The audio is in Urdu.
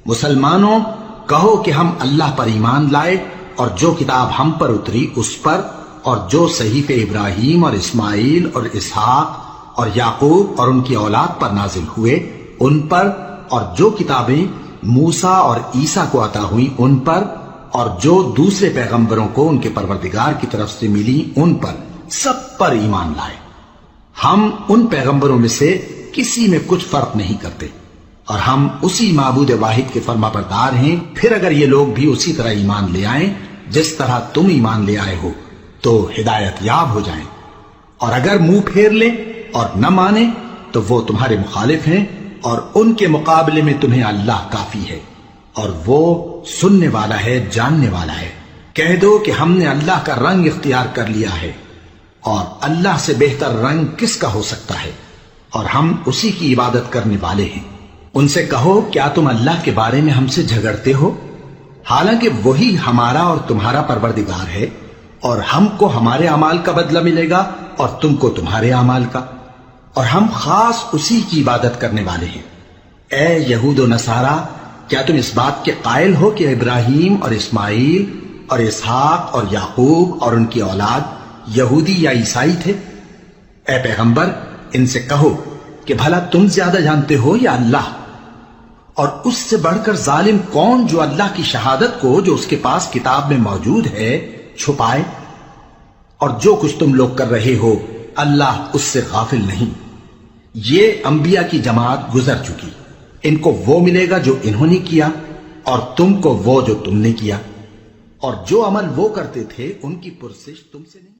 مسلمانوں کہو کہ ہم اللہ پر ایمان لائے اور جو کتاب ہم پر اتری اس پر، اور جو صحیفے ابراہیم اور اسماعیل اور اسحاق اور یعقوب اور ان کی اولاد پر نازل ہوئے ان پر، اور جو کتابیں موسیٰ اور عیسیٰ کو عطا ہوئیں ان پر، اور جو دوسرے پیغمبروں کو ان کے پروردگار کی طرف سے ملی ان پر، سب پر ایمان لائے۔ ہم ان پیغمبروں میں سے کسی میں کچھ فرق نہیں کرتے، اور ہم اسی معبود واحد کے فرما بردار ہیں۔ پھر اگر یہ لوگ بھی اسی طرح ایمان لے آئیں جس طرح تم ایمان لے آئے ہو تو ہدایت یاب ہو جائیں، اور اگر منہ پھیر لیں اور نہ مانیں تو وہ تمہارے مخالف ہیں، اور ان کے مقابلے میں تمہیں اللہ کافی ہے، اور وہ سننے والا ہے، جاننے والا ہے۔ کہہ دو کہ ہم نے اللہ کا رنگ اختیار کر لیا ہے، اور اللہ سے بہتر رنگ کس کا ہو سکتا ہے، اور ہم اسی کی عبادت کرنے والے ہیں۔ ان سے کہو کیا تم اللہ کے بارے میں ہم سے جھگڑتے ہو، حالانکہ وہی ہمارا اور تمہارا پروردگار ہے، اور ہم کو ہمارے اعمال کا بدلہ ملے گا اور تم کو تمہارے اعمال کا، اور ہم خاص اسی کی عبادت کرنے والے ہیں۔ اے یہود و نصارا، کیا تم اس بات کے قائل ہو کہ ابراہیم اور اسماعیل اور اسحاق اور یعقوب اور ان کی اولاد یہودی یا عیسائی تھے؟ اے پیغمبر ان سے کہو کہ بھلا تم زیادہ جانتے ہو یا اللہ؟ اور اس سے بڑھ کر ظالم کون جو اللہ کی شہادت کو جو اس کے پاس کتاب میں موجود ہے چھپائے؟ اور جو کچھ تم لوگ کر رہے ہو اللہ اس سے غافل نہیں۔ یہ انبیاء کی جماعت گزر چکی، ان کو وہ ملے گا جو انہوں نے کیا، اور تم کو وہ جو تم نے کیا، اور جو عمل وہ کرتے تھے ان کی پرسش تم سے نہیں۔